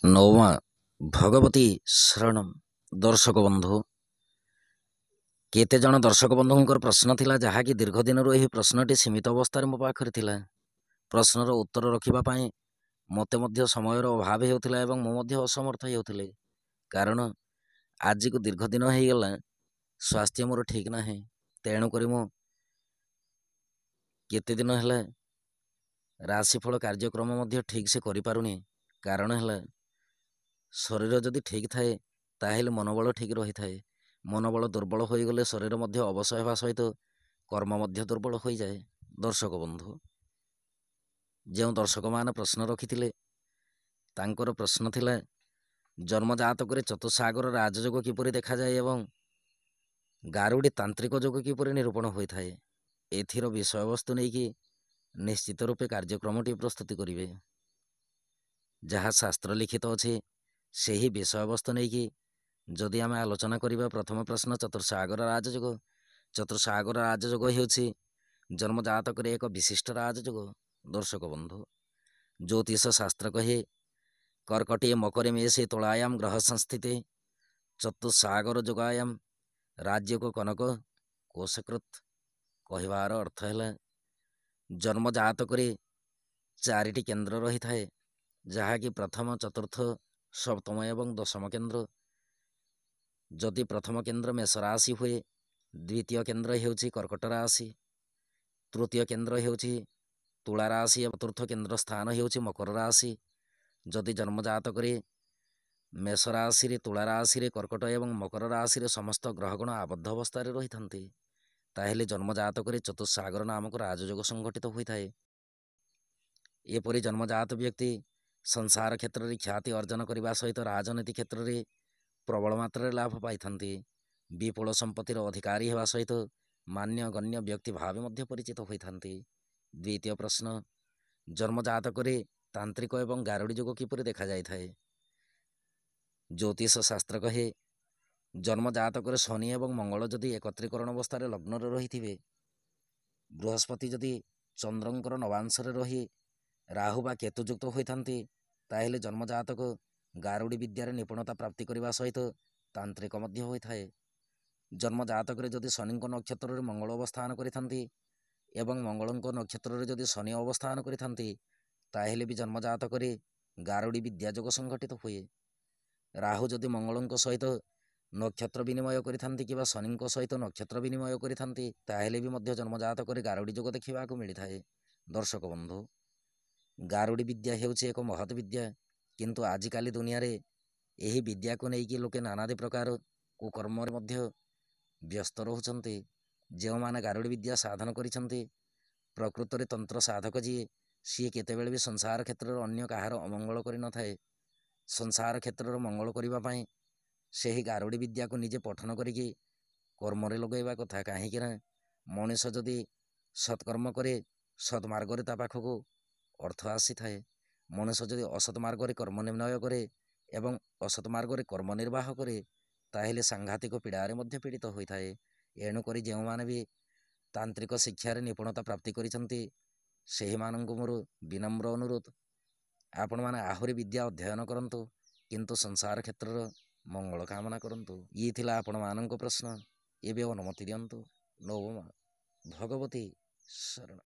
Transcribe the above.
ନବମା ଭଗବତୀ ଶରଣମ୍। ଦର୍ଶକ ବନ୍ଧୁ, କେତେ ଜଣ ଦର୍ଶକ ବନ୍ଧୁଙ୍କର ପ୍ରଶ୍ନ ଥିଲା, ଯାହାକି ଦୀର୍ଘ ଦିନରୁ ଏହି ପ୍ରଶ୍ନଟି ସୀମିତ ଅବସ୍ଥାରେ ମୋ ପାଖରେ ଥିଲା। ପ୍ରଶ୍ନର ଉତ୍ତର ରଖିବା ପାଇଁ ମୋତେ ମଧ୍ୟ ସମୟର ଅଭାବ ହେଉଥିଲା ଏବଂ ମୁଁ ମଧ୍ୟ ଅସମର୍ଥ ହେଉଥିଲି। କାରଣ ଆଜିକୁ ଦୀର୍ଘ ଦିନ ହେଇଗଲା ସ୍ୱାସ୍ଥ୍ୟ ମୋର ଠିକ୍ ନାହିଁ। ତେଣୁକରି ମୁଁ କେତେ ଦିନ ହେଲା ରାଶିଫଳ କାର୍ଯ୍ୟକ୍ରମ ମଧ୍ୟ ଠିକ୍ ସେ କରିପାରୁନି। କାରଣ ହେଲା, ଶରୀର ଯଦି ଠିକ୍ ଥାଏ ତାହେଲେ ମନୋବଳ ଠିକ୍ ରହିଥାଏ। ମନୋବଳ ଦୁର୍ବଳ ହୋଇଗଲେ ଶରୀର ମଧ୍ୟ ଅବଶ ହେବା ସହିତ କର୍ମ ମଧ୍ୟ ଦୁର୍ବଳ ହୋଇଯାଏ। ଦର୍ଶକ ବନ୍ଧୁ, ଯେଉଁ ଦର୍ଶକମାନେ ପ୍ରଶ୍ନ ରଖିଥିଲେ ତାଙ୍କର ପ୍ରଶ୍ନ ଥିଲା, ଜନ୍ମଜାତକରେ ଚତୁଃସାଗର ରାଜଯୋଗ କିପରି ଦେଖାଯାଏ ଏବଂ ଗାରୁଡ଼ି ତାନ୍ତ୍ରିକ ଯୋଗ କିପରି ନିରୂପଣ ହୋଇଥାଏ। ଏଥିର ବିଷୟବସ୍ତୁ ନେଇକି ନିଶ୍ଚିତ ରୂପେ କାର୍ଯ୍ୟକ୍ରମଟି ପ୍ରସ୍ତୁତି କରିବେ। ଯାହା ଶାସ୍ତ୍ର ଲିଖିତ ଅଛି ସେହି ବିଷୟବସ୍ତୁ ନେଇକି ଯଦି ଆମେ ଆଲୋଚନା କରିବା, ପ୍ରଥମ ପ୍ରଶ୍ନ ଚତୁଃସାଗର ରାଜଯୋଗ। ଚତୁଃସାଗର ରାଜଯୋଗ ହେଉଛି ଜନ୍ମଜାତକରେ ଏକ ବିଶିଷ୍ଟ ରାଜଯୋଗ। ଦର୍ଶକ ବନ୍ଧୁ, ଜ୍ୟୋତିଷ ଶାସ୍ତ୍ର କହେ କର୍କଟୀୟ ମକରେ ମେଷେ ତୁଳାୟାମ୍ ଗ୍ରହ ସଂସ୍ଥିତେ ଚତୁଃସାଗର ଯୋଗାୟାମ୍ ରାଜ୍ୟକ କନକ କୋଶକୃତ୍। କହିବାର ଅର୍ଥ ହେଲା, ଜନ୍ମଜାତକରେ 4ଟି କେନ୍ଦ୍ର ରହିଥାଏ, ଯାହାକି ପ୍ରଥମ, ଚତୁର୍ଥ, ସପ୍ତମ ଏବଂ ଦଶମ କେନ୍ଦ୍ର। ଯଦି ପ୍ରଥମ କେନ୍ଦ୍ର ମେଷ ରାଶି ହୁଏ, ଦ୍ୱିତୀୟ କେନ୍ଦ୍ର ହେଉଛି କର୍କଟ ରାଶି, ତୃତୀୟ କେନ୍ଦ୍ର ହେଉଛି ତୁଳା ରାଶି ଏବଂ ଚତୁର୍ଥ କେନ୍ଦ୍ର ସ୍ଥାନ ହେଉଛି ମକର ରାଶି। ଯଦି ଜନ୍ମଜାତକରେ ମେଷ ରାଶିରେ, ତୁଳା ରାଶିରେ, କର୍କଟ ଏବଂ ମକର ରାଶିରେ ସମସ୍ତ ଗ୍ରହଗଣ ଆବଦ୍ଧ ଅବସ୍ଥାରେ ରହିଥାନ୍ତି, ତାହେଲେ ଜନ୍ମଜାତକରେ ଚତୁଃସାଗର ନାମକ ରାଜଯୋଗ ସଂଘଟିତ ହୋଇଥାଏ। ଏପରି ଜନ୍ମଜାତ ବ୍ୟକ୍ତି ସଂସାର କ୍ଷେତ୍ରରେ ଖ୍ୟାତି ଅର୍ଜନ କରିବା ସହିତ ରାଜନୀତି କ୍ଷେତ୍ରରେ ପ୍ରବଳ ମାତ୍ରାରେ ଲାଭ ପାଇଥାନ୍ତି। ବିପୁଳ ସମ୍ପତ୍ତିର ଅଧିକାରୀ ହେବା ସହିତ ମାନ୍ୟ ଗଣ୍ୟ ବ୍ୟକ୍ତି ଭାବେ ମଧ୍ୟ ପରିଚିତ ହୋଇଥାନ୍ତି। ଦ୍ୱିତୀୟ ପ୍ରଶ୍ନ, ଜନ୍ମଜାତକରେ ତାନ୍ତ୍ରିକ ଏବଂ ଗାରୁଡ଼ି ଯୋଗ କିପରି ଦେଖାଯାଇଥାଏ। ଜ୍ୟୋତିଷ ଶାସ୍ତ୍ର କହେ, ଜନ୍ମଜାତକରେ ଶନି ଏବଂ ମଙ୍ଗଳ ଯଦି ଏକତ୍ରୀକରଣ ଅବସ୍ଥାରେ ଲଗ୍ନରେ ରହିଥିବେ, ବୃହସ୍ପତି ଯଦି ଚନ୍ଦ୍ରଙ୍କର ନବାଂଶରେ ରହି ରାହୁ ବା କେତୁ ଯୁକ୍ତ ହୋଇଥାନ୍ତି, ତାହେଲେ ଜନ୍ମଜାତକ ଗାରୁଡ଼ି ବିଦ୍ୟାରେ ନିପୁଣତା ପ୍ରାପ୍ତି କରିବା ସହିତ ତାନ୍ତ୍ରିକ ମଧ୍ୟ ହୋଇଥାଏ। ଜନ୍ମଜାତକରେ ଯଦି ଶନିଙ୍କ ନକ୍ଷତ୍ରରେ ମଙ୍ଗଳ ଅବସ୍ଥାନ କରିଥାନ୍ତି ଏବଂ ମଙ୍ଗଳଙ୍କ ନକ୍ଷତ୍ରରେ ଯଦି ଶନି ଅବସ୍ଥାନ କରିଥାନ୍ତି, ତାହେଲେ ବି ଜନ୍ମଜାତକରେ ଗାରୁଡ଼ି ବିଦ୍ୟା ଯୋଗ ସଂଘଟିତ ହୁଏ। ରାହୁ ଯଦି ମଙ୍ଗଳଙ୍କ ସହିତ ନକ୍ଷତ୍ର ବିନିମୟ କରିଥାନ୍ତି କିମ୍ବା ଶନିଙ୍କ ସହିତ ନକ୍ଷତ୍ର ବିନିମୟ କରିଥାନ୍ତି, ତାହେଲେ ବି ମଧ୍ୟ ଜନ୍ମଜାତକରେ ଗାରୁଡ଼ି ଯୋଗ ଦେଖିବାକୁ ମିଳିଥାଏ। ଦର୍ଶକ ବନ୍ଧୁ, ଗାରୁଡ଼ି ବିଦ୍ୟା ହେଉଛି ଏକ ମହତ୍ ବିଦ୍ୟା, କିନ୍ତୁ ଆଜିକାଲି ଦୁନିଆରେ ଏହି ବିଦ୍ୟାକୁ ନେଇକି ଲୋକେ ନାନାଦି ପ୍ରକାର କୁକର୍ମରେ ମଧ୍ୟ ବ୍ୟସ୍ତ ରହୁଛନ୍ତି। ଯେଉଁମାନେ ଗାରୁଡ଼ି ବିଦ୍ୟା ସାଧନ କରିଛନ୍ତି, ପ୍ରକୃତରେ ତନ୍ତ୍ର ସାଧକ ଯିଏ, ସିଏ କେତେବେଳେ ବି ସଂସାର କ୍ଷେତ୍ରରେ ଅନ୍ୟ କାହାର ଅମଙ୍ଗଳ କରିନଥାଏ। ସଂସାର କ୍ଷେତ୍ରର ମଙ୍ଗଳ କରିବା ପାଇଁ ସେହି ଗାରୁଡ଼ି ବିଦ୍ୟାକୁ ନିଜେ ପଠନ କରିକି କର୍ମରେ ଲଗାଇବା କଥା। କାହିଁକି ନା ମଣିଷ ଯଦି ସତ୍କର୍ମ କରେ, ସତ୍ମାର୍ଗରେ ତା ପାଖକୁ ଅର୍ଥ ଆସିଥାଏ। ମଣିଷ ଯଦି ଅସତ୍ ମାର୍ଗରେ କର୍ମ ନିର୍ଣ୍ଣୟ କରେ ଏବଂ ଅସତ୍ ମାର୍ଗରେ କର୍ମ ନିର୍ବାହ କରେ, ତାହେଲେ ସାଂଘାତିକ ପୀଡ଼ାରେ ମଧ୍ୟ ପୀଡ଼ିତ ହୋଇଥାଏ। ଏଣୁକରି ଯେଉଁମାନେ ବି ତାନ୍ତ୍ରିକ ଶିକ୍ଷାରେ ନିପୁଣତା ପ୍ରାପ୍ତି କରିଛନ୍ତି, ସେହିମାନଙ୍କୁ ମୋର ବିନମ୍ର ଅନୁରୋଧ, ଆପଣମାନେ ଆହୁରି ବିଦ୍ୟା ଅଧ୍ୟୟନ କରନ୍ତୁ, କିନ୍ତୁ ସଂସାର କ୍ଷେତ୍ରର ମଙ୍ଗଳ କାମନା କରନ୍ତୁ। ଇଏ ଥିଲା ଆପଣମାନଙ୍କ ପ୍ରଶ୍ନ। ଏବେ ଅନୁମତି ଦିଅନ୍ତୁ। ନବମା ଭଗବତୀ ଶରଣ।